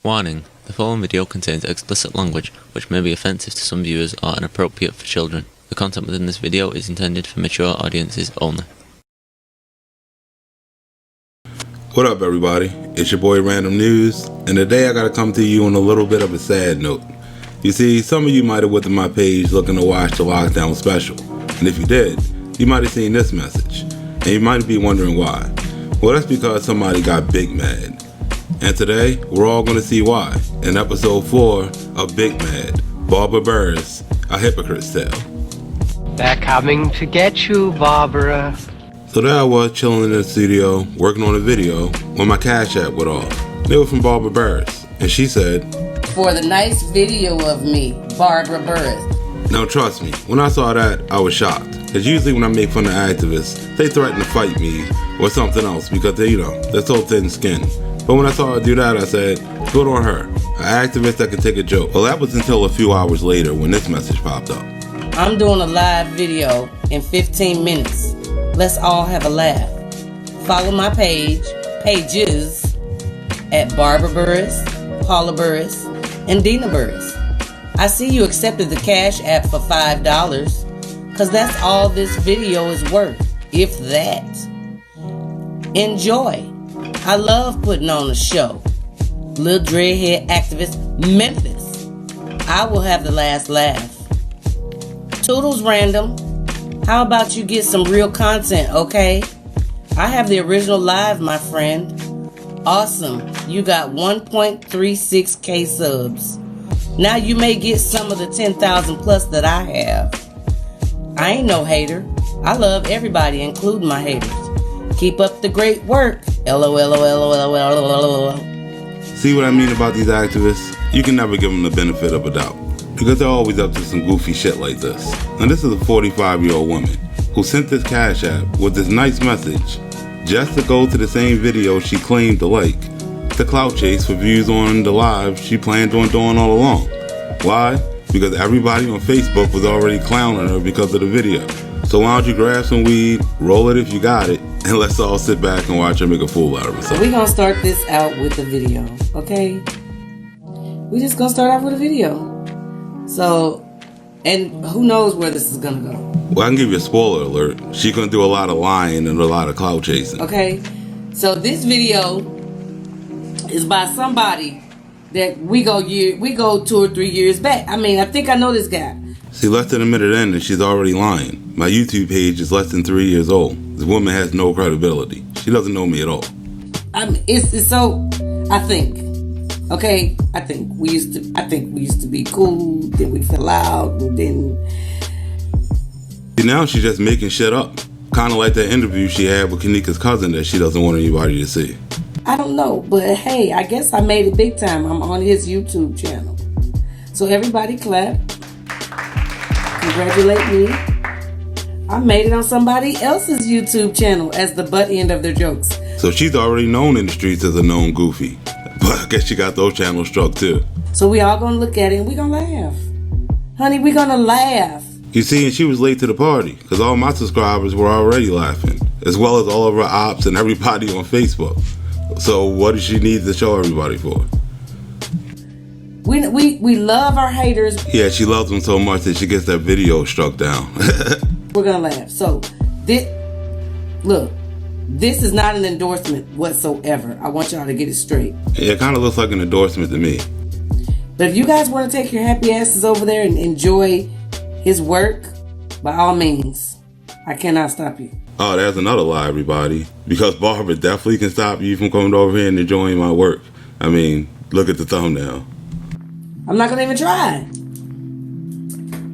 Warning: the following video contains explicit language, which may be offensive to some viewers or inappropriate for children. The content within this video is intended for mature audiences only. What up, everybody? It's your boy Random News, and today I gotta come to you on a little bit of a sad note. You see, some of you might have went to my page looking to watch the lockdown special, and if you did, you might have seen this message, and you might be wondering why. Well, that's because somebody got big mad. And today, we're all going to see why in episode 4 of Big Mad, Barbara Buress, A Hypocrite's Tale. They're coming to get you, Barbara. So there I was chilling in the studio, working on a video, when my Cash App went off. It was from Barbara Buress, and she said, "For the nice video of me, Barbara Buress." Now trust me, when I saw that, I was shocked. Because usually when I make fun of activists, they threaten to fight me or something else because they're so thin-skinned. But when I saw her do that, I said, good on her. An activist that can take a joke. Well, that was until a few hours later when this message popped up. "I'm doing a live video in 15 minutes. Let's all have a laugh. Follow my pages at Barbara Buress, Paula Buress, and Dina Buress. I see you accepted the Cash App for $5, because that's all this video is worth, if that. Enjoy. I love putting on a show. Little dreadhead activist, Memphis. I will have the last laugh. Toodles Random. How about you get some real content, okay? I have the original live, my friend. Awesome. You got 1.36k subs. Now you may get some of the 10,000 plus that I have. I ain't no hater. I love everybody, including my haters. Keep up the great work. LOL. See what I mean about these activists? You can never give them the benefit of a doubt, because they're always up to some goofy shit like this. And this is a 45-year-old woman who sent this Cash App with this nice message just to go to the same video she claimed to like, to clout chase for views on the live she planned on doing all along. Why? Because everybody on Facebook was already clowning her because of the video. So why don't you grab some weed, roll it if you got it, and let's all sit back and watch her make a fool out of herself. So we're going to start this out with a video, okay? We're just going to start out with a video. So, and who knows where this is going to go. Well, I can give you a spoiler alert. She's going to do a lot of lying and a lot of clout chasing. Okay? So this video is by somebody that we go 2 or 3 years back. I mean, I think I know this guy. See, less than a minute in and she's already lying. My YouTube page is less than 3 years old. This woman has no credibility. She doesn't know me at all. It's so, I think, okay, I think we used to be cool, then we fell out, and then... See, now she's just making shit up. Kind of like that interview she had with Kanika's cousin that she doesn't want anybody to see. I don't know, but hey, I guess I made it big time. I'm on his YouTube channel. So everybody clap. Congratulate me. I made it on somebody else's YouTube channel as the butt end of their jokes. So she's already known in the streets as a known goofy. But I guess she got those channels struck too. So we all gonna look at it and we gonna laugh. Honey, we gonna laugh. You see, and she was late to the party because all my subscribers were already laughing, as well as all of her ops and everybody on Facebook. So what does she need to show everybody for? We love our haters. Yeah, she loves them so much that she gets that video struck down. We're gonna laugh. So this is not an endorsement whatsoever. I want y'all to get it straight. Yeah, it kind of looks like an endorsement to me. But if you guys want to take your happy asses over there and enjoy his work, by all means, I cannot stop you. Oh, there's another lie, everybody. Because Barbara definitely can stop you from coming over here and enjoying my work. I mean, look at the thumbnail. I'm not gonna even try.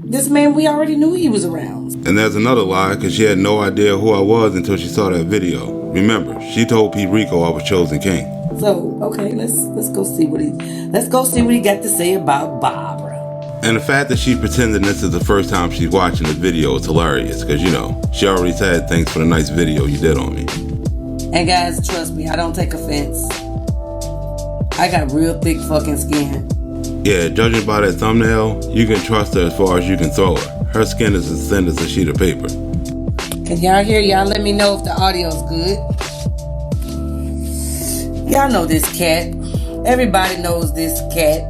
This man, we already knew he was around. And there's another lie, because she had no idea who I was until she saw that video. Remember, she told Pete Rico I was chosen king. So, okay, let's go see what he got to say about Barbara. And the fact that she's pretending this is the first time she's watching the video is hilarious, because she already said thanks for the nice video you did on me. And guys, trust me, I don't take offense. I got real thick fucking skin. Yeah, judging by that thumbnail, you can trust her as far as you can throw her. Her skin is as thin as a sheet of paper. Can y'all hear? Y'all let me know if the audio's good. Y'all know this cat. Everybody knows this cat.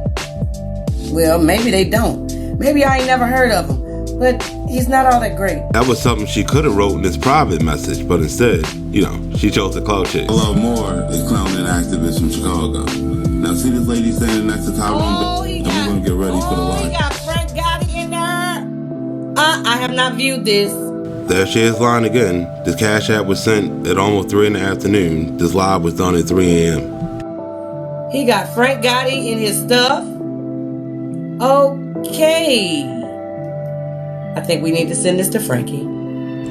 Well, maybe they don't. Maybe I ain't never heard of him. But he's not all that great. That was something she could have wrote in this private message, but instead, she chose to clout chase. I love more is clowning activist from Chicago. Now see this lady standing next to Tyrone, and we're gonna get ready for the line. He got Frank Gotti in there. I have not viewed this. There she is lying again. This Cash App was sent at almost 3 in the afternoon. This live was done at 3 a.m. He got Frank Gotti in his stuff. Okay. I think we need to send this to Frankie.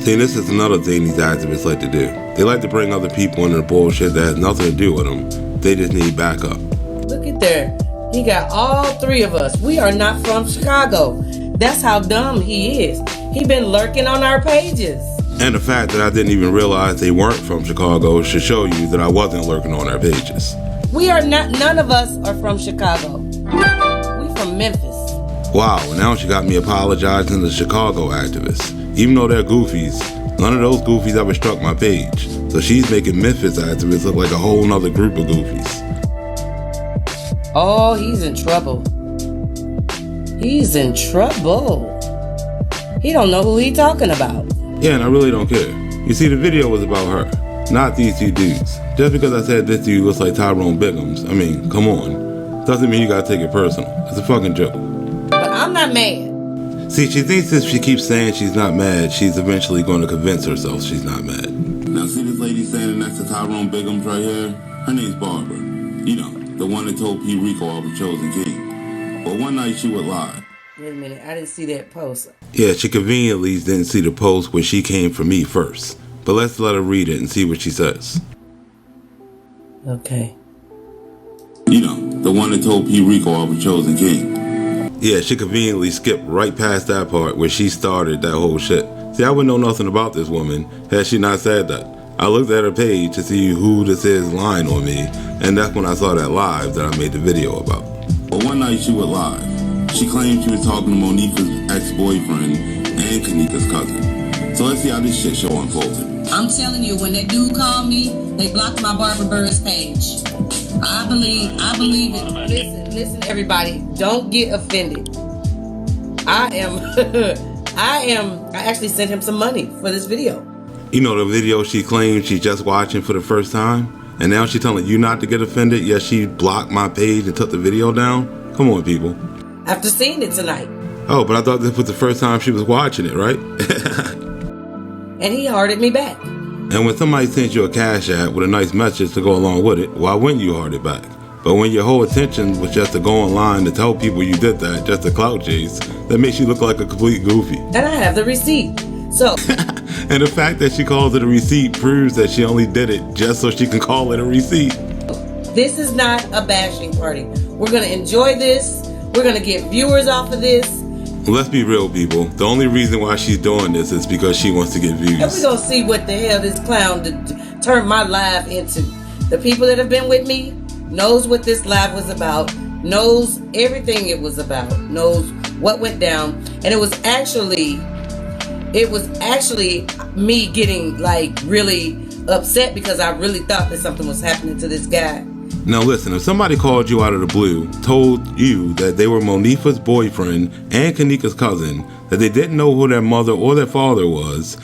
See, this is another thing these activists like to do. They like to bring other people into the bullshit that has nothing to do with them. They just need backup. Look at there. He got all 3 of us. We are not from Chicago. That's how dumb he is. He been lurking on our pages. And the fact that I didn't even realize they weren't from Chicago should show you that I wasn't lurking on their pages. We are not, none of us are from Chicago. We from Memphis. Wow, now she got me apologizing to Chicago activists. Even though they're goofies, none of those goofies ever struck my page. So she's making Memphis activists look like a whole nother group of goofies. Oh, he's in trouble. He's in trouble. He don't know who he talking about. Yeah, and I really don't care. You see, the video was about her, not these 2 dudes. Just because I said this dude looks like Tyrone Biggums, I mean, come on. Doesn't mean you gotta take it personal. It's a fucking joke. But I'm not mad. See, she thinks if she keeps saying she's not mad, she's eventually going to convince herself she's not mad. Now see this lady standing next to Tyrone Biggums right here? Her name's Barbara. The one that told P. Rico I was chosen king. But one night she would lie. Wait a minute, I didn't see that post. Yeah, she conveniently didn't see the post where she came for me first. But let's let her read it and see what she says. Okay. The one that told P. Rico I was chosen king. Yeah, she conveniently skipped right past that part where she started that whole shit. See, I wouldn't know nothing about this woman had she not said that. I looked at her page to see who this is lying on me, and that's when I saw that live that I made the video about. But one night she would lie. She claimed she was talking to Monica's ex-boyfriend and Kanika's cousin. So let's see how this shit show unfolded. I'm telling you, when that dude called me, they blocked my Barbara Buress page. I believe it. Listen, everybody, don't get offended. I actually sent him some money for this video. The video she claimed she's just watching for the first time, and now she's telling you not to get offended, yet she blocked my page and took the video down? Come on, people. After seeing it tonight. Oh, but I thought this was the first time she was watching it, right? And he hearted me back. And when somebody sends you a Cash App with a nice message to go along with it, why wouldn't you heart it back? But when your whole intention was just to go online to tell people you did that, just to clout chase, that makes you look like a complete goofy. And I have the receipt. So. And the fact that she calls it a receipt proves that she only did it just so she can call it a receipt. This is not a bashing party. We're going to enjoy this. We're going to get viewers off of this. Let's be real, people. The only reason why she's doing this is because she wants to get views. And we're going to see what the hell this clown turned my live into. The people that have been with me knows what this live was about, knows everything it was about, knows what went down. And it was actually me getting really upset because I really thought that something was happening to this guy. Now listen, if somebody called you out of the blue, told you that they were Monifa's boyfriend and Kanika's cousin, that they didn't know who their mother or their father was,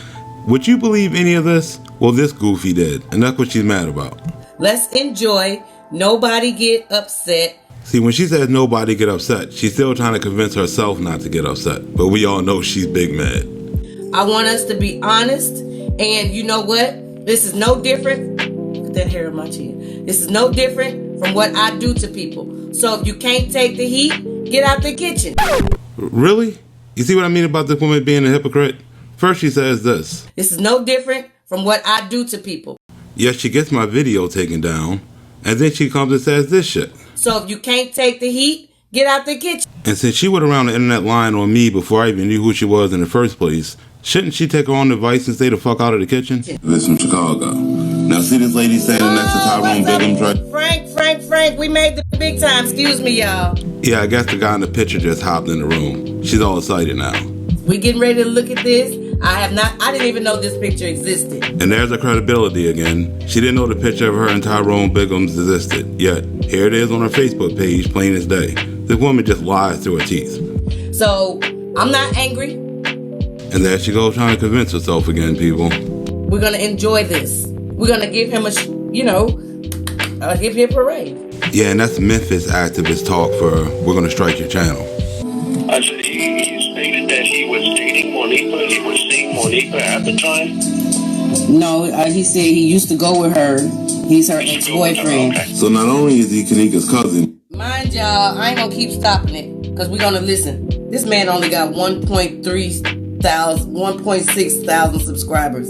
would you believe any of this? Well, this goofy did, and that's what she's mad about. Let's enjoy. Nobody get upset. See, when she says nobody get upset, she's still trying to convince herself not to get upset, but we all know she's big mad. I want us to be honest, and you know what? This is no different. Look at that hair on my chin. This is no different from what I do to people. So if you can't take the heat, get out the kitchen. Really? You see what I mean about this woman being a hypocrite? First she says this. This is no different from what I do to people. Yet she gets my video taken down, and then she comes and says this shit. So if you can't take the heat, get out the kitchen. And since she went around the internet lying on me before I even knew who she was in the first place, shouldn't she take her own advice and stay the fuck out of the kitchen? This from Chicago. Now see this lady standing next to Tyrone Biggums, right? Frank, we made the big time. Excuse me, y'all. Yeah, I guess the guy in the picture just hopped in the room. She's all excited now. We getting ready to look at this. I didn't even know this picture existed. And there's her credibility again. She didn't know the picture of her and Tyrone Biggums existed. Yet, here it is on her Facebook page, plain as day. This woman just lies through her teeth. So, I'm not angry. And there she goes trying to convince herself again, people. We're going to enjoy this. We're going to give him a hip parade. Yeah, and that's Memphis activist talk for we're going to strike your channel. I said he stated that he was dating Monifa. He was seeing Monifa at the time. No, he said he used to go with her. He's her ex-boyfriend. Okay. So not only is he Kanika's cousin. Mind y'all, I ain't going to keep stopping it because we're going to listen. This man only got 1.6 thousand subscribers.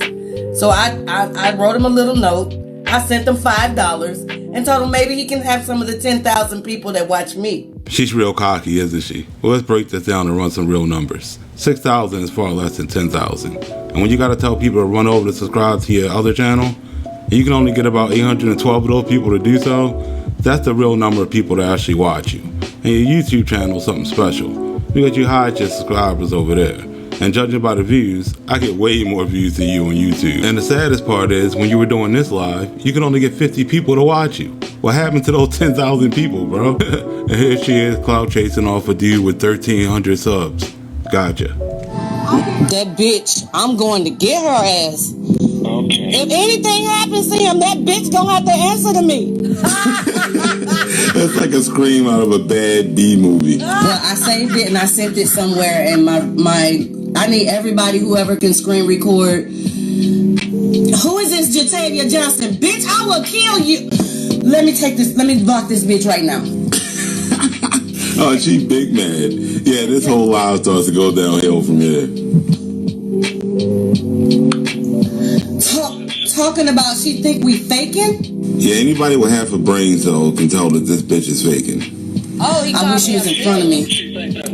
So I wrote him a little note. I sent him $5 and told him maybe he can have some of the 10,000 people that watch me. She's real cocky, isn't she? Well, let's break this down and run some real numbers. 6,000 is far less than 10,000. And when you got to tell people to run over to subscribe to your other channel, and you can only get about 812 of those people to do so, that's the real number of people that actually watch you. And your YouTube channel is something special, because you hide your subscribers over there. And judging by the views, I get way more views than you on YouTube. And the saddest part is, when you were doing this live, you can only get 50 people to watch you. What happened to those 10,000 people, bro? And here she is, clout chasing off a dude with 1,300 subs. Gotcha. That bitch, I'm going to get her ass. Okay. If anything happens to him, that bitch gonna have to answer to me. That's like a scream out of a bad B movie. Well, I saved it and I sent it somewhere, and I need everybody, whoever can screen record. Who is this Jatavia Johnson? Bitch, I will kill you. Let me block this bitch right now. Oh, she big mad. Yeah, this whole live starts to go downhill from here. Talking about she think we faking? Yeah, anybody with half a brain cell can tell that this bitch is faking. Oh, he called me in front of me. She thinks that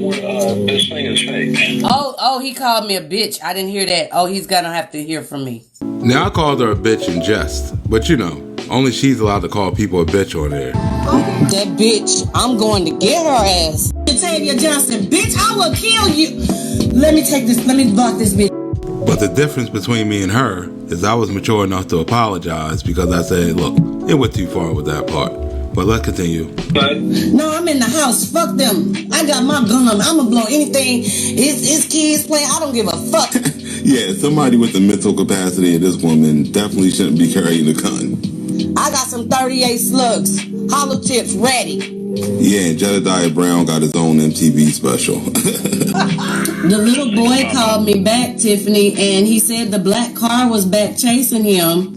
this thing is fake. Oh, he called me a bitch. I didn't hear that. Oh, he's gonna have to hear from me. Now, I called her a bitch in jest, but you know, only she's allowed to call people a bitch on there. That bitch, I'm going to get her ass. Jatavia Johnson, bitch, I will kill you. Let me block this bitch. But the difference between me and her is I was mature enough to apologize because I said, look, it went too far with that part. But let's continue. No, I'm in the house. Fuck them. I got my gun on. I'm gonna blow anything. It's kids playing. I don't give a fuck. Yeah, somebody with the mental capacity of this woman definitely shouldn't be carrying a gun. I got some 38 slugs. Hollow tips ready. Yeah, and Jedediah Brown got his own MTV special. The little boy called me back, Tiffany, and he said the black car was back chasing him.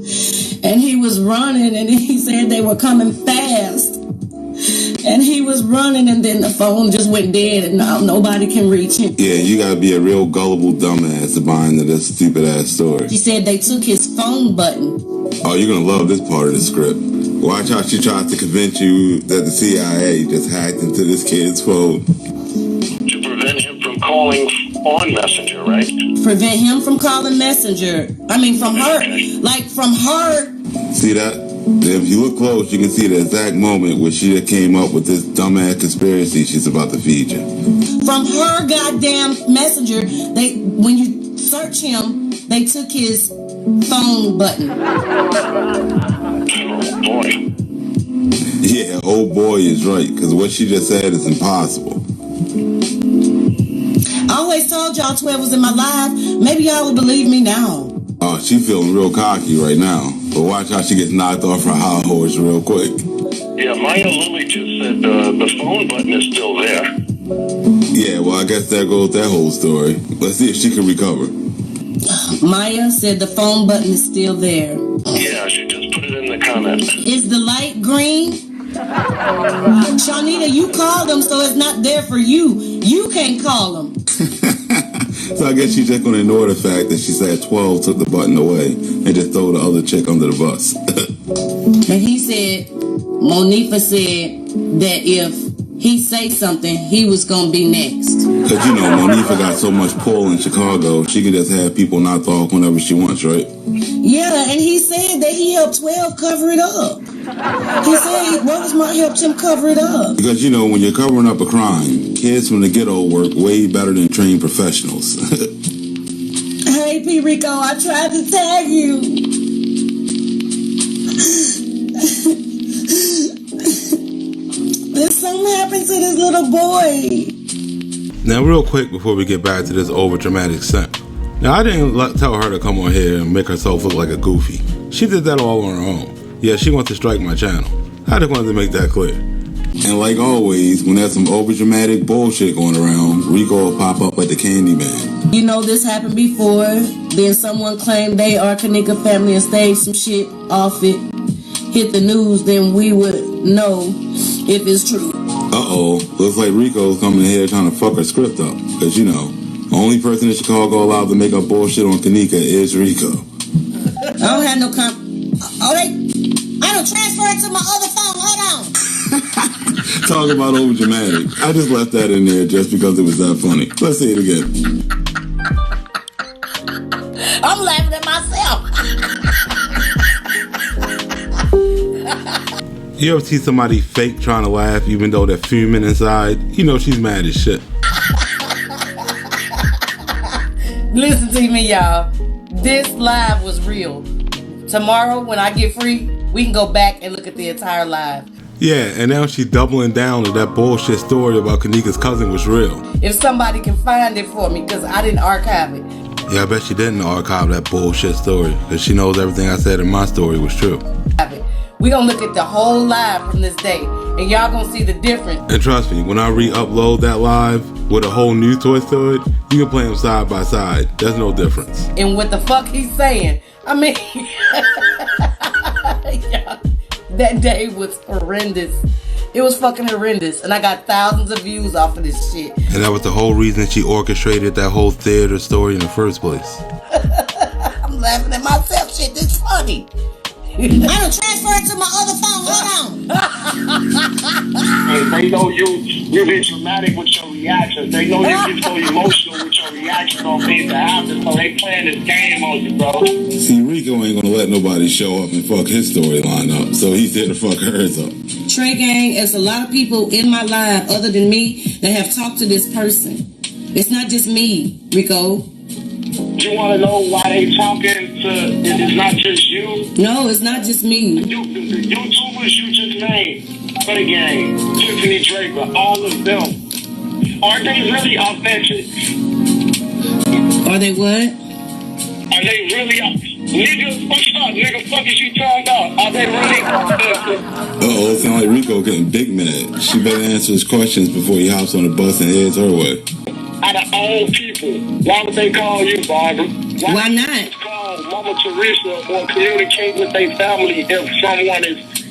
And he was running, and he said they were coming fast. And he was running, and then the phone just went dead, and now nobody can reach him. Yeah, you gotta be a real gullible dumbass to buy into this stupid ass story. He said they took his phone button. Oh, you're gonna love this part of the script. Watch how she tries to convince you that the CIA just hacked into this kid's phone. To prevent him from calling on Messenger, right? Prevent him from calling Messenger. I mean, from her. Like, from her. See that? If you look close, you can see the exact moment where she came up with this dumbass conspiracy she's about to feed you. From her goddamn Messenger, when you search him, they took his phone button. Oh, boy. Yeah, old boy is right, because what she just said is impossible. I always told y'all 12 was in my life. Maybe y'all will believe me now. Oh, she feeling real cocky right now. But watch how she gets knocked off her high horse real quick. Yeah, Maya Lily just said the phone button is still there. Yeah, well, I guess there goes that whole story. Let's see if she can recover. Maya said the phone button is still there. Yeah, she just put it in the comments. Is the light green? Shawnita, you called them, so it's not there for you. You can't call them. So I guess she's just going to ignore the fact that she said 12 took the button away and just throw the other chick under the bus. And he said, Monifa said that if he say something, he was going to be next. Because, you know, Monifa got so much pull in Chicago, she can just have people knocked off whenever she wants, right? Yeah, and he said that he helped 12 cover it up. He said Rosemont helped him cover it up. Because, you know, when you're covering up a crime, kids from the ghetto work way better than trained professionals. Hey, P. Rico, I tried to tag you. There's something happened to this little boy. Now, real quick before we get back to this over dramatic simp. Now, I didn't tell her to come on here and make herself look like a goofy. She did that all on her own. Yeah, she wants to strike my channel. I just wanted to make that clear. And like always, when there's some over dramatic bullshit going around, Rico will pop up like the Candyman. You know this happened before. Then someone claimed they are Kanika family and staged some shit off it. Hit the news, then we would know if it's true. Uh-oh, looks like Rico's coming in here trying to fuck her script up. Because, you know, the only person in Chicago allowed to make up bullshit on Kanika is Rico. I don't have no I don't transfer it to my other phone. Hold on. Talk about over dramatic. I just left that in there just because it was that funny. Let's see it again. I'm laughing at myself. You ever see somebody fake trying to laugh even though they're fuming inside? You know she's mad as shit. Listen to me, y'all. This live was real. Tomorrow, when I get free, we can go back and look at the entire live. Yeah, and now she's doubling down that that bullshit story about Kanika's cousin was real. If somebody can find it for me, because I didn't archive it. Yeah, I bet she didn't archive that bullshit story, because she knows everything I said in my story was true. We gonna look at the whole live from this day, and y'all gonna see the difference. And trust me, when I re-upload that live with a whole new twist to it, you can play them side by side. There's no difference. And what the fuck he's saying, I mean, yeah, that day was horrendous. It was fucking horrendous, and I got thousands of views off of this shit. And that was the whole reason she orchestrated that whole theater story in the first place. I'm laughing at myself. Shit, this funny. I don't transfer it to my other phone. Hold on. They know you get dramatic with your reactions. They know you get so emotional with your reaction on things that happen. So they playing this game on you, bro. See, Rico ain't gonna let nobody show up and fuck his storyline up, so he's there to fuck hers up. Trey Gang, there's a lot of people in my live other than me that have talked to this person. It's not just me, Rico. You want to know why they talking to? It's not just you. No, it's not just me. The YouTubers you just named, Play Gang, Tiffany Draper, all of them. Are they really authentic? Are they what? Are they really nigga? What's up, nigga? Fuck is you talking about? Are they really authentic? Uh-oh, it sounds like Rico getting big mad. She better answer his questions before he hops on the bus and heads her way. Out of all people, why would they call you, Barbara? Why not? Call Mama Teresa or communicate with their family if someone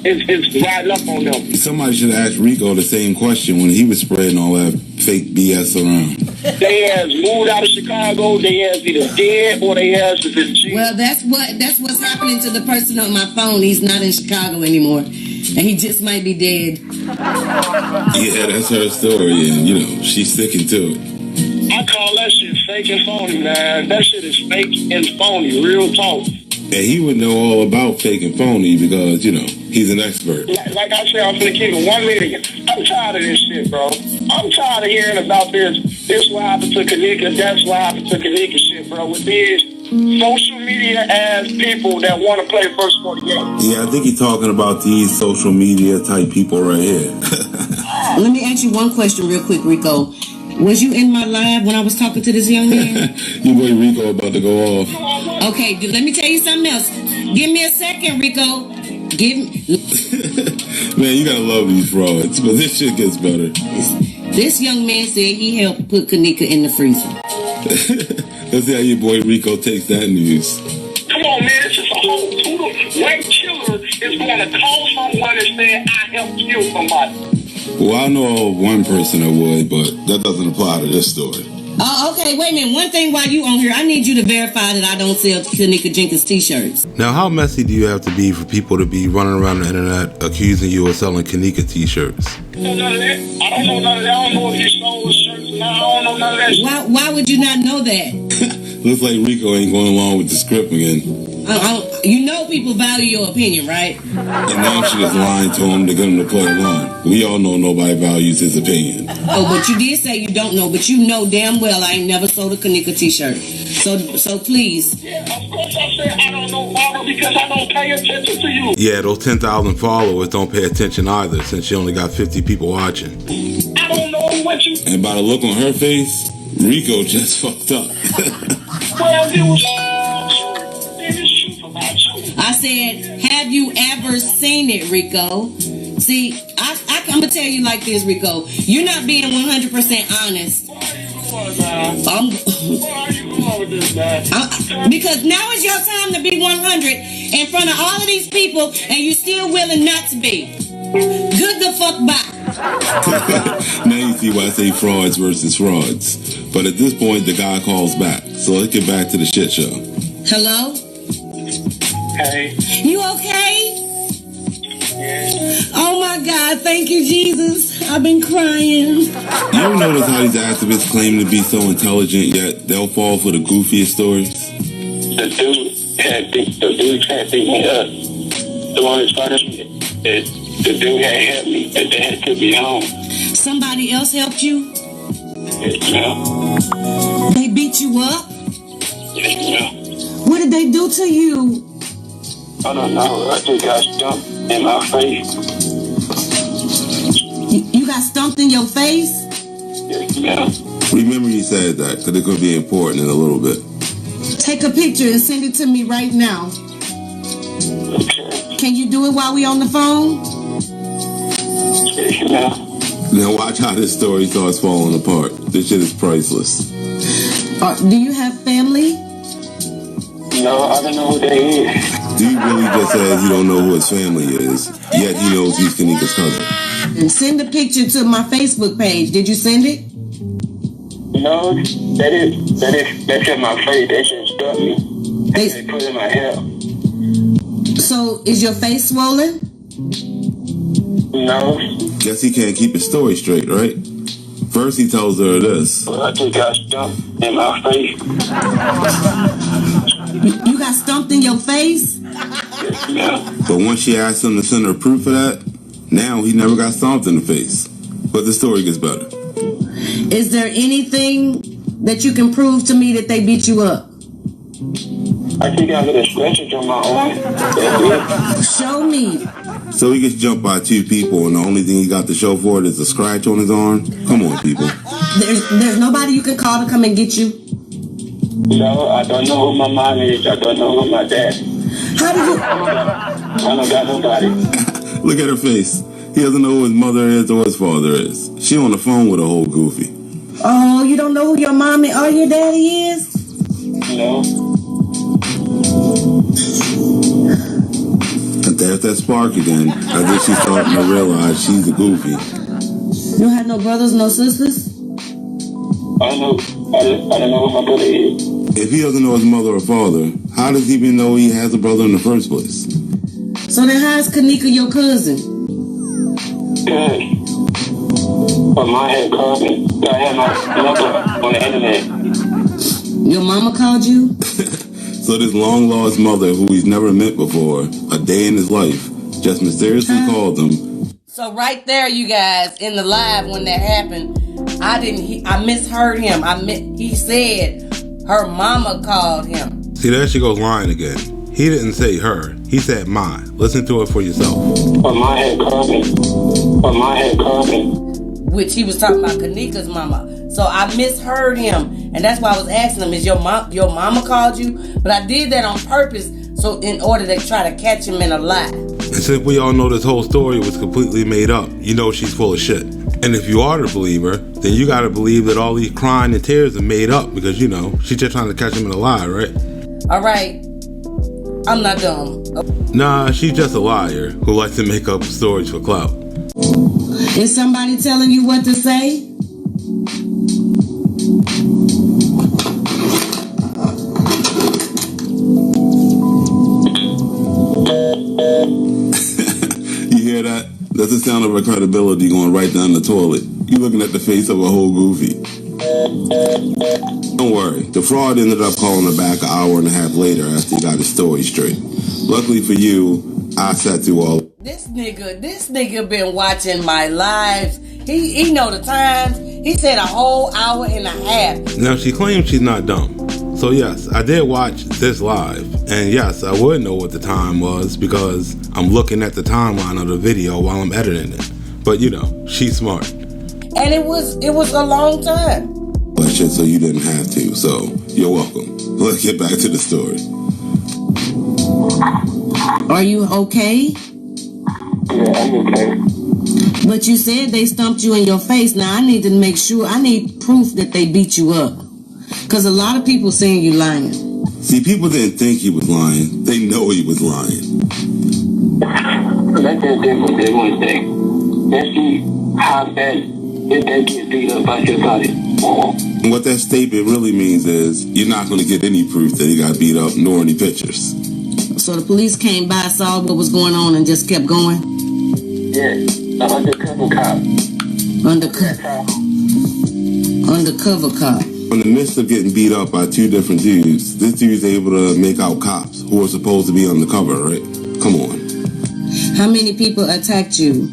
is riding up on them. Somebody should ask Rico the same question when he was spreading all that fake BS around. They has moved out of Chicago. They has either dead or they has been cheated. Well, that's what's happening to the person on my phone. He's not in Chicago anymore, and he just might be dead. Yeah, that's her story, and you know she's sticking to it. I call that shit fake and phony, man. That shit is fake and phony, real talk. And he would know all about fake and phony because, you know, he's an expert. Like I said, I'm finna keep it 1 million. I'm tired of this shit, bro. I'm tired of hearing about this. This what happened to Kanika, that's what happened to Kanika shit, bro. With these social media ass people that want to play first 48. Yeah, I think he's talking about these social media type people right here. Let me ask you one question real quick, Rico. Was you in my live when I was talking to this young man? Your boy Rico about to go off. Okay, let me tell you something else. Give me a second, Rico. Give me... Man, you gotta love these frauds, but this shit gets better. This young man said he helped put Kanika in the freezer. Let's see how your boy Rico takes that news. Come on, man, this is a whole total. White killer is going to call someone and say, I helped kill somebody. Well, I know of one person that would, but that doesn't apply to this story. Oh, okay, wait a minute. One thing while you on here, I need you to verify that I don't sell Kanika Jenkins t-shirts. Now, how messy do you have to be for people to be running around the internet accusing you of selling Kanika t-shirts? I don't know none of that. I don't know none of that. I don't know if you sold shirts or not. I don't know none of that. Why would you not know that? Looks like Rico ain't going along with the script again. You know people value your opinion, right? And now she just lying to him to get him to play along. We all know nobody values his opinion. Oh, but you did say you don't know, but you know damn well I ain't never sold a Kanika t-shirt. So please. Yeah, of course I said I don't know Barbara because I don't pay attention to you. Yeah, those 10,000 followers don't pay attention either since she only got 50 people watching. I don't know what you... And by the look on her face, Rico just fucked up. Well, it was shoot about you. I said, have you ever seen it, Rico? See, I'm going to tell you like this, Rico. You're not being 100% honest. Where are you going, man? Where are you going with this, man? Because now is your time to be 100 in front of all of these people, and you still willing not to be. Good the fuck bye. Now you see why I say frauds versus frauds. But at this point, the guy calls back. So let's get back to the shit show. Hello? Hey. You okay? Yeah. Oh my God, thank you, Jesus. I've been crying. You ever notice how these activists claim to be so intelligent, yet they'll fall for the goofiest stories? The dude had beat me up. The one that punished me. The dude had helped me. The dad took me home. Somebody else helped you? Yes, ma'am. They beat you up? Yes, ma'am. What did they do to you? I don't know. I just got stumped in my face. You got stumped in your face? Yes, ma'am. Remember you said that, because it could be important in a little bit. Take a picture and send it to me right now. Okay. Can you do it while we on the phone? Yes, ma'am. Now watch how this story starts falling apart. This shit is priceless. Do you have family? No, I don't know who they is. Dude really just says he don't know who his family is, yet he knows he's Kanika's cousin. And send the picture to my Facebook page. Did you send it? No, that's in my face. They just stuck me. They put it in my hair. So is your face swollen? No. Guess he can't keep his story straight, right? First he tells her this. Well, I just got stumped in my face. You got stumped in your face? Yes, ma'am. But once she asked him to send her proof of that, now he never got stomped in the face. But the story gets better. Is there anything that you can prove to me that they beat you up? I think I got a scratches on my arm. That's it. Show me. So he gets jumped by two people, and the only thing he got to show for it is a scratch on his arm? Come on, people. There's nobody you can call to come and get you? No, I don't know who my mom is. I don't know who my dad is. How do you... I don't got nobody. Look at her face. He doesn't know who his mother is or his father is. She on the phone with a whole goofy. Oh, you don't know who your mommy or your daddy is? No. And there's that spark again. I think she's starting to realize she's a goofy. You don't have no brothers, no sisters? I don't know who my brother is. If he doesn't know his mother or father, how does he even know he has a brother in the first place? So then how's Kanika your cousin? Good. But mine had called me. I had my number on the internet. Your mama called you? So this long-lost mother who he's never met before, a day in his life, just mysteriously called him. So right there, you guys, in the live when that happened, I misheard him. He said her mama called him. See, there she goes lying again. He didn't say her. He said mine. Listen to it for yourself. But mine had called me. Which he was talking about Kanika's mama. So I misheard him. And that's why I was asking him, is your mama called you? But I did that on purpose, so in order to try to catch him in a lie. And since we all know this whole story was completely made up, you know she's full of shit. And if you are to believe her, then you gotta believe that all these crying and tears are made up because, you know, she's just trying to catch him in a lie, right? Alright, I'm not dumb. Nah, she's just a liar who likes to make up stories for clout. Is somebody telling you what to say? You hear that? That's the sound of her credibility going right down the toilet. You looking at the face of a whole goofy. Don't worry, the fraud ended up calling her back an hour and a half later after he got his story straight. Luckily for you, I sat through all. This nigga been watching my lives. He know the times. He said a whole hour and a half. Now she claims she's not dumb. So yes, I did watch this live. And yes, I would know what the time was because I'm looking at the timeline of the video while I'm editing it. But you know, she's smart. And it was a long time. But shit, so you didn't have to. So you're welcome. Let's get back to the story. Are you okay? Yeah, I'm okay. But you said they stumped you in your face. Now I need to make sure. I need proof that they beat you up. Because a lot of people saying you lying. See, people didn't think he was lying. They know he was lying. That's just different one thing. Let's see how bad if they get beat up by your body. And what that statement really means is you're not going to get any proof that he got beat up, nor any pictures. So the police came by, saw what was going on, and just kept going? Yeah, the undercover cop. Undercover cop. In the midst of getting beat up by two different dudes, this dude's able to make out cops who are supposed to be undercover, right? Come on. How many people attacked you?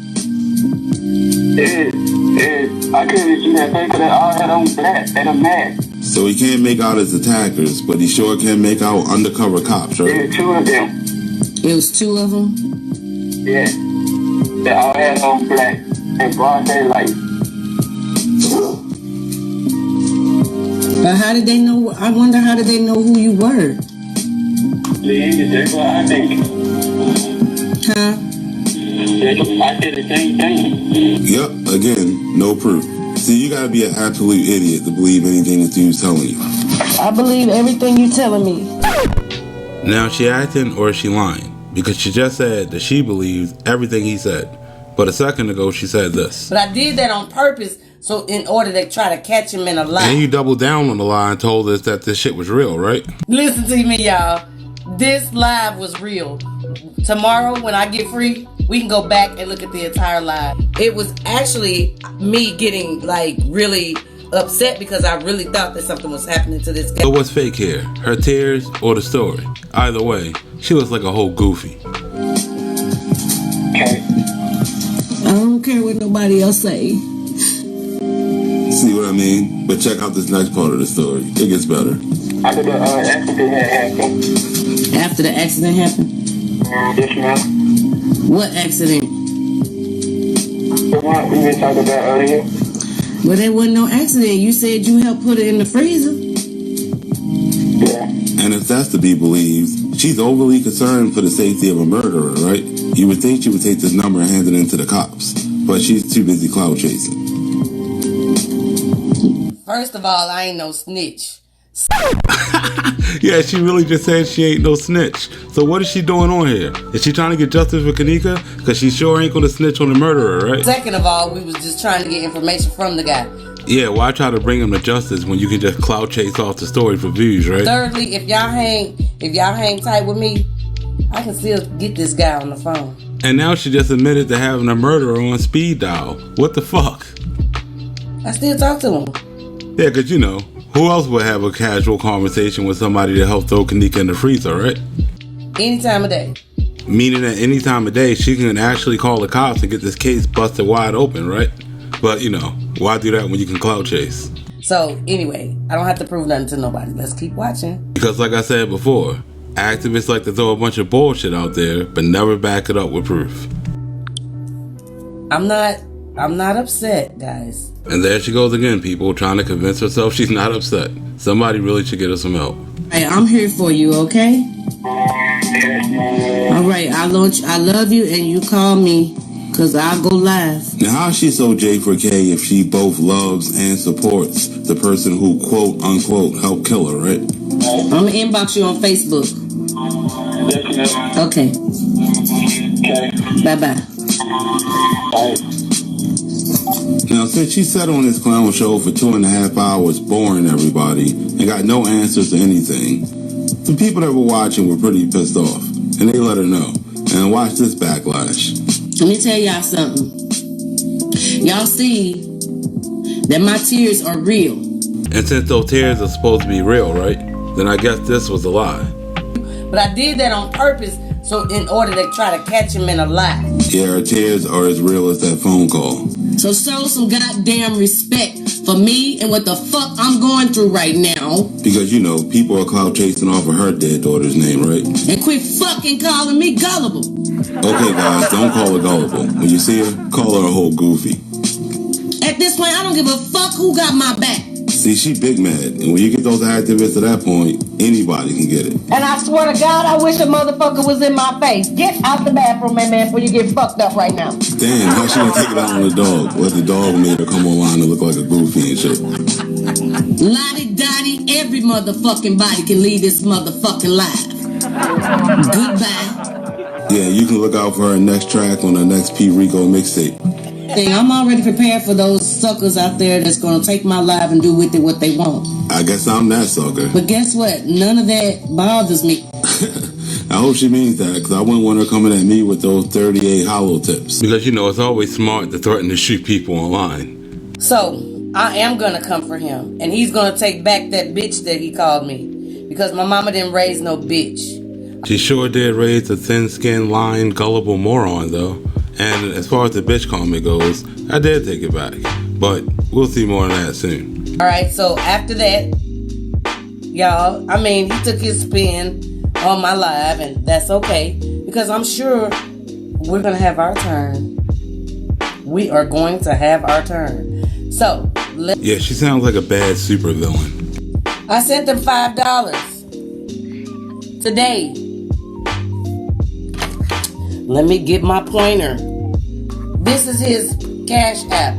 I couldn't see that thing because they all had on black and I'm mad. So he can't make out his attackers, but he sure can make out undercover cops, right? Yeah, two of them. It was two of them? Yeah. They all had on black and broad daylight. But how did they know? I wonder how did they know who you were? That's what I think. Huh? I did the same thing. Yep, again, no proof. See, you gotta be an absolute idiot to believe anything this dude's telling you. I believe everything you telling me. Now, is she acting or is she lying? Because she just said that she believes everything he said. But a second ago, she said this. But I did that on purpose, so in order to try to catch him in a lie. And you doubled down on the lie and told us that this shit was real, right? Listen to me, y'all. This live was real. Tomorrow, when I get free, we can go back and look at the entire live. It was actually me getting, like, really upset because I really thought that something was happening to this guy. So what's fake here? Her tears or the story? Either way, she looks like a whole goofy. Okay. I don't care what nobody else say. See what I mean? But check out this next part of the story. It gets better. After the accident had happened. After the accident happened? Yes, ma'am. What accident? The one we been talking about earlier. Well, there wasn't no accident. You said you helped put it in the freezer. Yeah. And if that's to be believed, she's overly concerned for the safety of a murderer, right? You would think she would take this number and hand it in to the cops. But she's too busy clout chasing. First of all, I ain't no snitch. Yeah, she really just said she ain't no snitch. So what is she doing on here? Is she trying to get justice for Kanika? Because she sure ain't going to snitch on the murderer, right? Second of all, we was just trying to get information from the guy. Yeah, why try to bring him to justice when you can just clout chase off the story for views, right? Thirdly, if y'all hang tight with me, I can still get this guy on the phone. And now she just admitted to having a murderer on speed dial. What the fuck? I still talk to him. Yeah, because you know, who else would have a casual conversation with somebody to help throw Kanika in the freezer, right? Any time of day. Meaning that any time of day, she can actually call the cops and get this case busted wide open, right? But, you know, why do that when you can clout chase? So, anyway, I don't have to prove nothing to nobody. Let's keep watching. Because like I said before, activists like to throw a bunch of bullshit out there, but never back it up with proof. I'm not upset, guys. And there she goes again, people, trying to convince herself she's not upset. Somebody really should get her some help. Hey, I'm here for you, okay? All right, I love you, and you call me, because I'll go live. Now, how is she so J4K if she both loves and supports the person who, quote, unquote, helped kill her, right? I'm going to inbox you on Facebook. Okay. Okay. Bye-bye. Bye. Now, since she sat on this clown show for 2.5 hours boring everybody and got no answers to anything, the people that were watching were pretty pissed off, and they let her know. And watch this backlash. Let me tell y'all something. Y'all see that my tears are real. And since those tears are supposed to be real, right? Then I guess this was a lie. But I did that on purpose, so in order to try to catch him in a lie. Yeah, her tears are as real as that phone call. So show some goddamn respect for me and what the fuck I'm going through right now. Because, you know, people are clout chasing off of her dead daughter's name, right? And quit fucking calling me gullible. Okay, guys, don't call her gullible. When you see her, call her a whole goofy. At this point, I don't give a fuck who got my back. See, she big mad. And when you get those activists to that point, anybody can get it. And I swear to God, I wish a motherfucker was in my face. Get out the bathroom, man, before you get fucked up right now. Damn, how she gonna take it out on the dog? Let the dog made her come online and look like a goofy and shit. Lottie-dottie, every motherfucking body can leave this motherfucking life. Goodbye. Yeah, you can look out for her next track on her next P. Rico mixtape. I'm already prepared for those suckers out there that's gonna take my life and do with it what they want. I guess I'm that sucker. But guess what? None of that bothers me. I hope she means that, because I wouldn't want her coming at me with those 38 hollow tips. Because, you know, it's always smart to threaten to shoot people online. So, I am gonna come for him, and he's gonna take back that bitch that he called me. Because my mama didn't raise no bitch. She sure did raise a thin-skinned, lying, gullible moron, though. And as far as the bitch comment goes, I did take it back. But we'll see more on that soon. Alright, so after that, y'all, he took his spin on my live, and that's okay. Because I'm sure we're going to have our turn. We are going to have our turn. So, yeah, she sounds like a bad supervillain. I sent them $5 today. Let me get my pointer. This is his Cash App.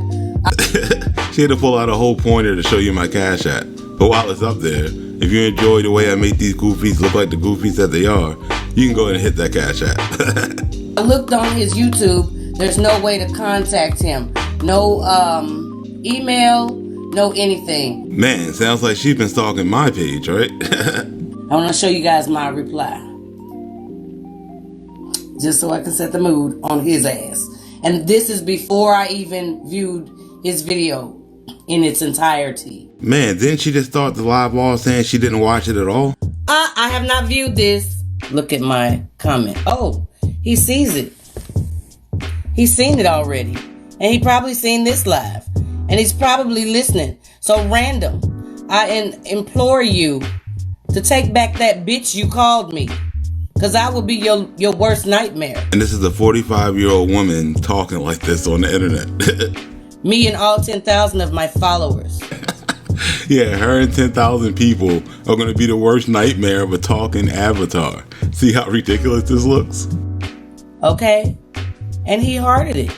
She had to pull out a whole pointer to show you my Cash App. But while it's up there, if you enjoy the way I make these goofies look like the goofies that they are, you can go ahead and hit that Cash App. I looked on his YouTube. There's no way to contact him. No email, no anything. Man, sounds like she's been stalking my page, right? I want to show you guys my reply. Just so I can set the mood on his ass. And this is before I even viewed his video in its entirety. Man, didn't she just start the live all saying she didn't watch it at all? I have not viewed this. Look at my comment. Oh, he sees it. He's seen it already. And he probably seen this live. And he's probably listening. So random. I implore you to take back that bitch you called me. Because I will be your worst nightmare. And this is a 45-year-old woman talking like this on the internet. Me and all 10,000 of my followers. Yeah, her and 10,000 people are going to be the worst nightmare of a talking avatar. See how ridiculous this looks? Okay. And he hearted it.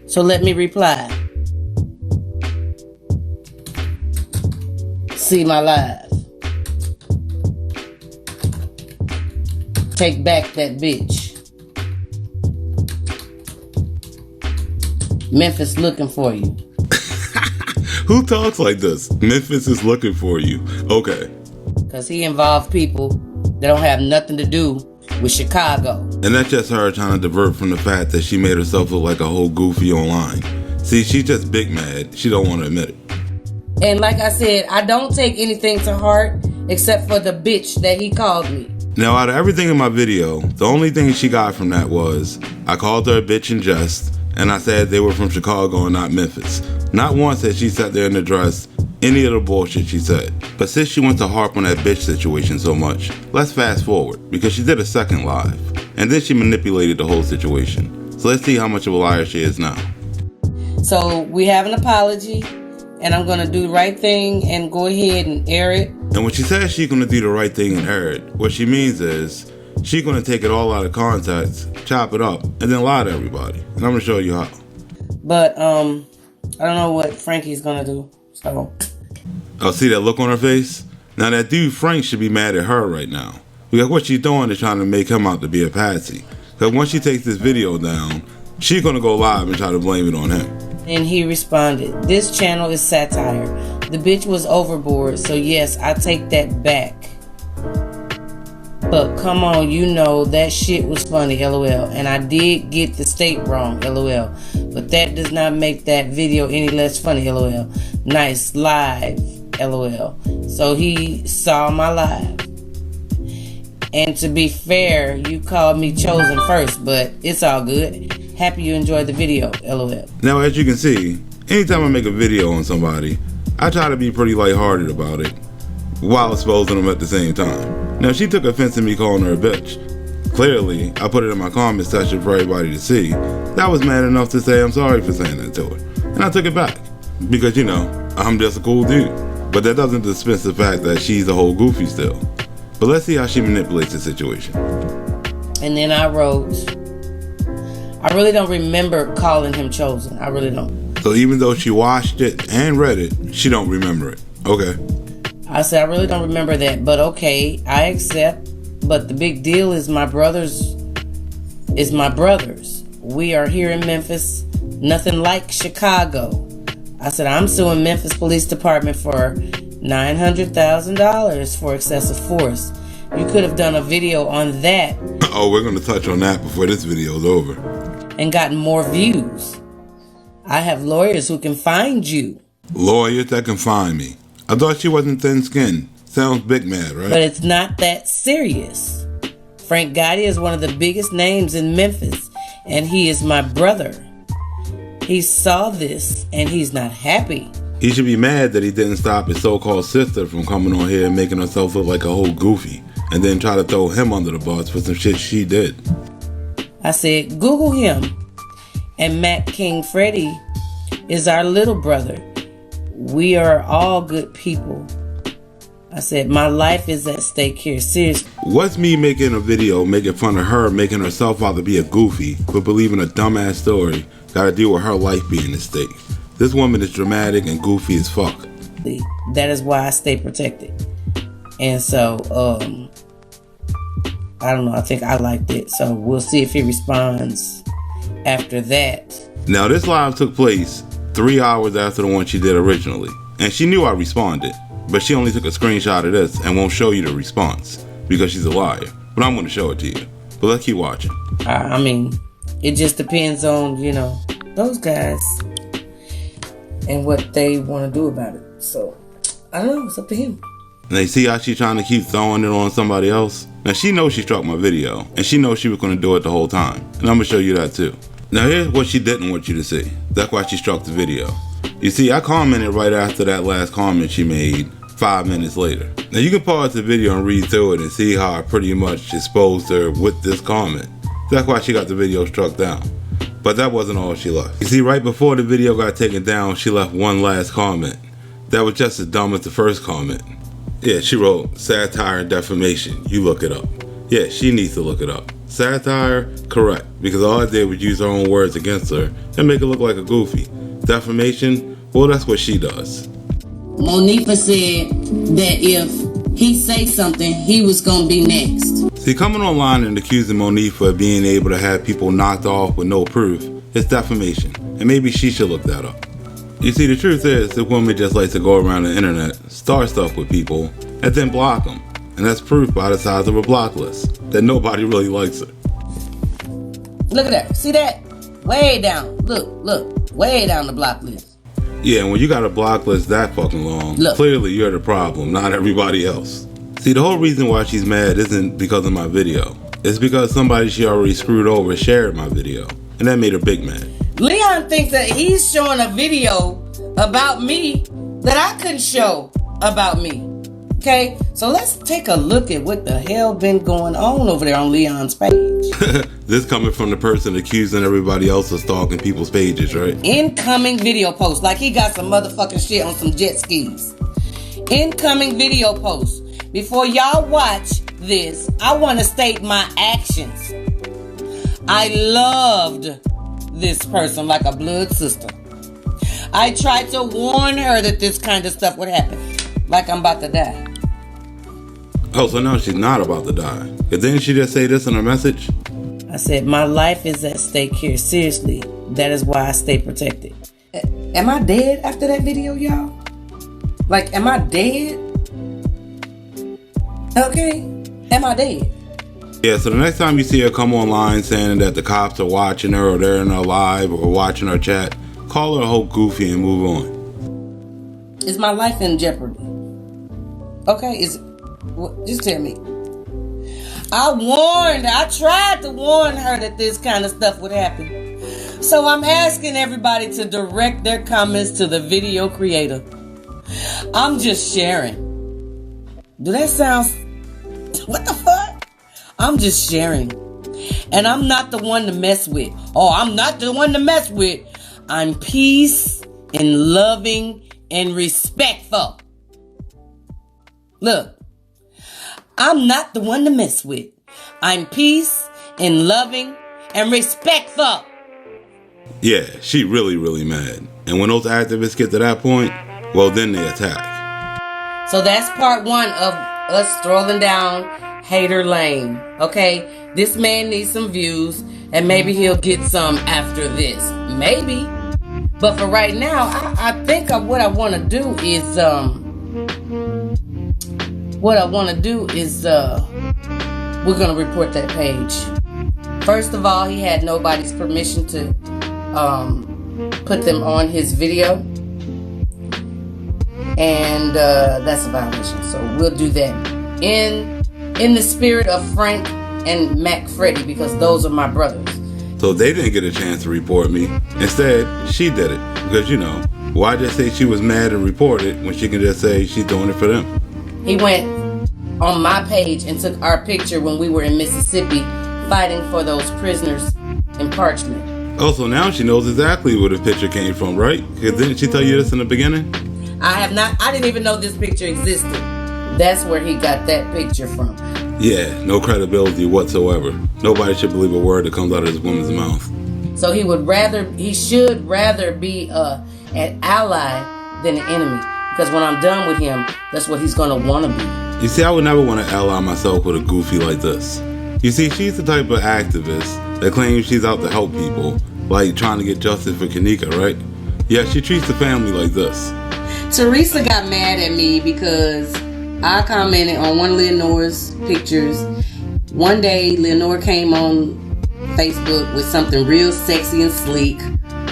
So let me reply. See my live. Take back that bitch. Memphis looking for you. Who talks like this? Memphis is looking for you. Okay. Because he involved people that don't have nothing to do with Chicago. And that's just her trying to divert from the fact that she made herself look like a whole goofy online. See, she's just big mad. She don't want to admit it. And like I said, I don't take anything to heart except for the bitch that he called me. Now, out of everything in my video, the only thing she got from that was I called her a bitch in jest, and I said they were from Chicago and not Memphis. Not once had she sat there and addressed any of the bullshit she said. But since she wants to harp on that bitch situation so much, let's fast forward, because she did a second live, and then she manipulated the whole situation. So let's see how much of a liar she is now. So we have an apology, and I'm going to do the right thing and go ahead and air it. And when she says she's going to do the right thing and air it, what she means is she's going to take it all out of context, chop it up, and then lie to everybody. And I'm going to show you how. But I don't know what Frankie's going to do. So. Oh, see that look on her face? Now that dude Frank should be mad at her right now. Because what she's doing is trying to make him out to be a patsy. Because once she takes this video down, she's going to go live and try to blame it on him. And he responded, "This channel is satire. The bitch was overboard, so yes, I take that back." But come on, you know that shit was funny, LOL. And I did get the state wrong, LOL. But that does not make that video any less funny, LOL. Nice live, LOL. So he saw my live. And to be fair, you called me chosen first, but it's all good. Happy you enjoyed the video, LOL. Now, as you can see, anytime I make a video on somebody, I try to be pretty lighthearted about it, while exposing them at the same time. Now, she took offense to me calling her a bitch. Clearly, I put it in my comment section for everybody to see. That was mad enough to say I'm sorry for saying that to her. And I took it back. Because, you know, I'm just a cool dude. But that doesn't dismiss the fact that she's a whole goofy still. But let's see how she manipulates the situation. And then I wrote, I really don't remember calling him chosen. I really don't. So even though she watched it and read it, she don't remember it. Okay. I said, I really don't remember that, but okay, I accept. But the big deal is my brothers is my brothers. We are here in Memphis, nothing like Chicago. I said, I'm suing Memphis Police Department for $900,000 for excessive force. You could have done a video on that. Oh, we're going to touch on that before this video is over. And gotten more views. I have lawyers who can find you. Lawyers that can find me. I thought she wasn't thin-skinned. Sounds big mad, right? But it's not that serious. Frank Gotti is one of the biggest names in Memphis, and he is my brother. He saw this, and he's not happy. He should be mad that he didn't stop his so-called sister from coming on here and making herself look like a whole goofy, and then try to throw him under the bus for some shit she did. I said, Google him. And Matt King Freddy is our little brother. We are all good people. I said, my life is at stake here, seriously. What's me making a video making fun of her, making herself out to be a goofy, but believing a dumbass story, gotta deal with her life being at stake? This woman is dramatic and goofy as fuck. That is why I stay protected. And so, I don't know, I think I liked it. So we'll see if he responds after that. Now this live took place 3 hours after the one she did originally. And she knew I responded, but she only took a screenshot of this and won't show you the response because she's a liar. But I'm going to show it to you. But let's keep watching. I mean, it just depends on, you know, those guys and what they want to do about it. So, I don't know. It's up to him. And they see how she's trying to keep throwing it on somebody else? Now she knows she struck my video, and she knows she was going to do it the whole time. And I'm going to show you that too. Now here's what she didn't want you to see. That's why she struck the video. You see, I commented right after that last comment she made 5 minutes later. Now you can pause the video and read through it and see how I pretty much exposed her with this comment. That's why she got the video struck down. But that wasn't all she left. You see, right before the video got taken down, she left one last comment. That was just as dumb as the first comment. Yeah, she wrote, satire and defamation. You look it up. Yeah, she needs to look it up. Satire, correct, because all I did was use her own words against her and make her look like a goofy. Defamation, well, that's what she does. Monifa said that if he say something, he was gonna be next. See, coming online and accusing Monifa of being able to have people knocked off with no proof is defamation, and maybe she should look that up. You see, the truth is, this woman just likes to go around the internet, start stuff with people, and then block them. And that's proof by the size of her block list, that nobody really likes her. Look at that. See that? Way down. Look. Way down the block list. Yeah, and when you got a block list that fucking long, clearly you're the problem, not everybody else. See, the whole reason why she's mad isn't because of my video. It's because somebody she already screwed over shared my video, and that made her big mad. Leon thinks that he's showing a video about me that I couldn't show about me. Okay, so let's take a look at what the hell been going on over there on Leon's page. This coming from the person accusing everybody else of stalking people's pages, right? Incoming video post, like he got some motherfucking shit on some jet skis. Incoming video post. Before y'all watch this, I want to state my actions. I loved this person like a blood sister. I tried to warn her that this kind of stuff would happen. Like I'm about to die. Oh, so now she's not about to die. And didn't she just say this in her message? I said, my life is at stake here. Seriously. That is why I stay protected. Am I dead after that video, y'all? Like, am I dead? Okay. Am I dead? Yeah, so the next time you see her come online saying that the cops are watching her or they're in her live or watching her chat, call her a whole goofy and move on. Is my life in jeopardy? Okay, just tell me. I tried to warn her that this kind of stuff would happen. So I'm asking everybody to direct their comments to the video creator. I'm just sharing. Do that sound... What the fuck? I'm just sharing. And I'm not the one to mess with. Oh, I'm not the one to mess with. I'm peace and loving and respectful. Look, I'm not the one to mess with. I'm peace and loving and respectful. Yeah, she really, really mad. And when those activists get to that point, well, then they attack. So that's part one of us strolling down Hater Lane. Okay, this man needs some views, and maybe he'll get some after this. Maybe. But for right now, I think what I want to do is we're gonna report that page. First of all, he had nobody's permission to put them on his video, and that's a violation. So we'll do that in the spirit of Frank and Mac Freddy, because those are my brothers. So they didn't get a chance to report me. Instead, she did it. Because, why just say she was mad and report it when she can just say she's doing it for them? He went on my page and took our picture when we were in Mississippi fighting for those prisoners in Parchment. Oh, so now she knows exactly where the picture came from, right? Because didn't she tell you this in the beginning? I didn't even know this picture existed. That's where he got that picture from. Yeah, no credibility whatsoever. Nobody should believe a word that comes out of this woman's mouth. So he should rather be an ally than an enemy. Because when I'm done with him, that's what he's going to want to be. You see, I would never want to ally myself with a goofy like this. You see, she's the type of activist that claims she's out to help people, like trying to get justice for Kanika, right? Yet she treats the family like this. Teresa got mad at me because I commented on one of Leonore's pictures. One day, Leonore came on Facebook with something real sexy and sleek,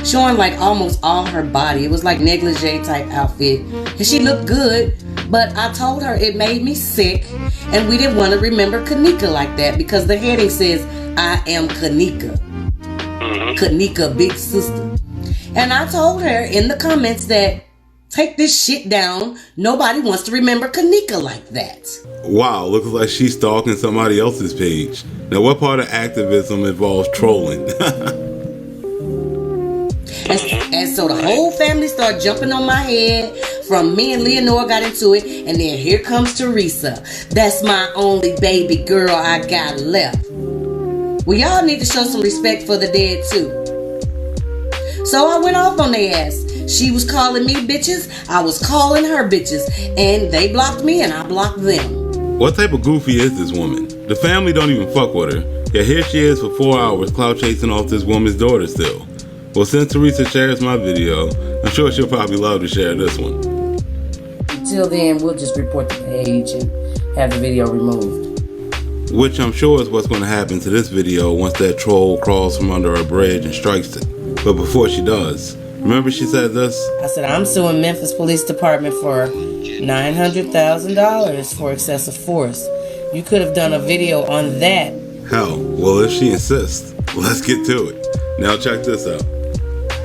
showing like almost all her body. It was like negligee type outfit, and she looked good. But I told her it made me sick, and we didn't want to remember Kanika like that because the heading says, I am Kanika. Kanika, big sister. And I told her in the comments that, take this shit down. Nobody wants to remember Kanika like that. Wow, looks like she's stalking somebody else's page. Now, what part of activism involves trolling? And so the whole family started jumping on my head. From me and Leonore got into it, and then here comes Teresa. That's my only baby girl I got left. Well, y'all need to show some respect for the dead too. So I went off on their ass. She was calling me bitches, I was calling her bitches, and they blocked me and I blocked them. What type of goofy is this woman? The family don't even fuck with her, yet here she is for 4 hours clout chasing off this woman's daughter still. Well, since Teresa shares my video, I'm sure she'll probably love to share this one. Until then, we'll just report the page and have the video removed. Which I'm sure is what's going to happen to this video once that troll crawls from under her bridge and strikes it. But before she does, remember she said this? I said, I'm suing Memphis Police Department for $900,000 for excessive force. You could have done a video on that. Hell, well, if she insists, let's get to it. Now check this out.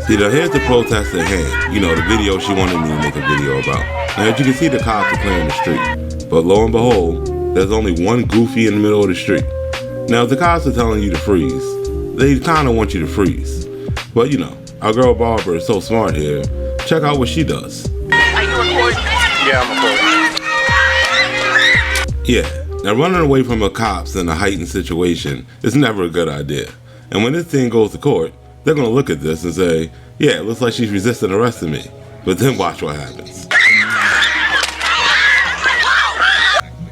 See, now here's the protest at hand. The video she wanted me to make a video about. Now, as you can see, the cops are clearing the street. But lo and behold, there's only one goofy in the middle of the street. Now, if the cops are telling you to freeze, they kind of want you to freeze. But, our girl Barbara is so smart here. Check out what she does. Are you recording? Yeah, I'm recording. Yeah, now running away from the cops in a heightened situation is never a good idea. And when this thing goes to court, they're going to look at this and say, yeah, it looks like she's resisting arrest of me. But then watch what happens.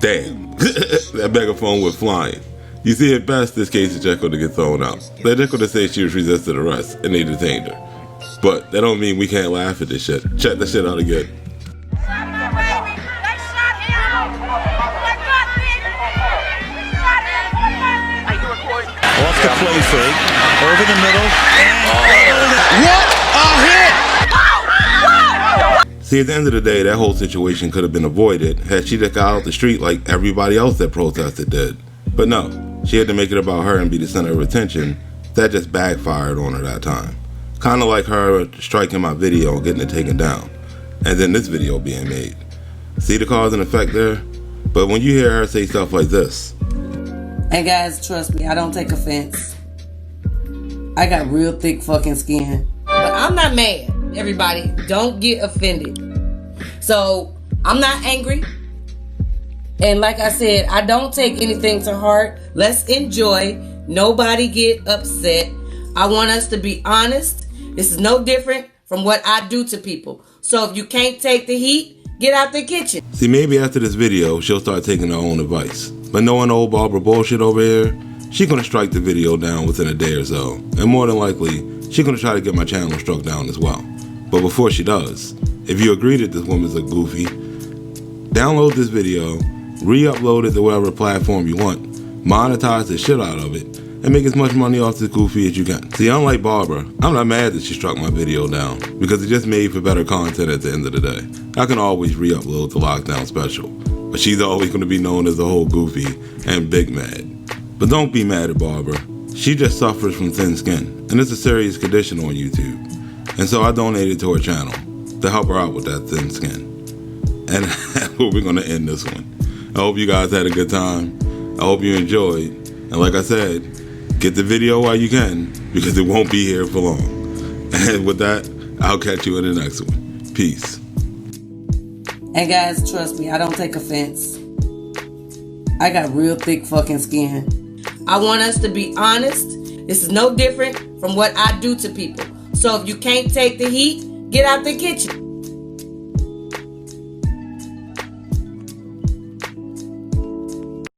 Damn, that megaphone went flying. You see, at best, this case is just going to get thrown out. They're just going to say she was resisting arrest and they detained her. But that don't mean we can't laugh at this shit. Check that shit out again. flow through, over the middle. What a hit! See, at the end of the day, that whole situation could have been avoided had she just got out the street like everybody else that protested did. But no, she had to make it about her and be the center of attention. That just backfired on her that time. Kind of like her striking my video and getting it taken down, and then this video being made. See the cause and effect there? But when you hear her say stuff like this. And guys, trust me, I don't take offense. I got real thick fucking skin. But I'm not mad. Everybody, don't get offended. So, I'm not angry. And like I said, I don't take anything to heart. Let's enjoy. Nobody get upset. I want us to be honest. This is no different from what I do to people. So if you can't take the heat, get out the kitchen. See, maybe after this video, she'll start taking her own advice. But knowing old Barbara bullshit over here, she's gonna strike the video down within a day or so. And more than likely, she's gonna try to get my channel struck down as well. But before she does, if you agree that this woman's a goofy, download this video, re-upload it to whatever platform you want, monetize the shit out of it, and make as much money off this goofy as you can. See, unlike Barbara, I'm not mad that she struck my video down, because it just made for better content at the end of the day. I can always re-upload the lockdown special, but she's always going to be known as the whole goofy and big mad. But don't be mad at Barbara. She just suffers from thin skin, and it's a serious condition on YouTube. And so I donated to her channel to help her out with that thin skin. And that's where we're going to end this one. I hope you guys had a good time. I hope you enjoyed. And like I said, get the video while you can, because it won't be here for long. And with that, I'll catch you in the next one. Peace. And guys, trust me, I don't take offense. I got real thick fucking skin. I want us to be honest. This is no different from what I do to people. So if you can't take the heat, get out the kitchen.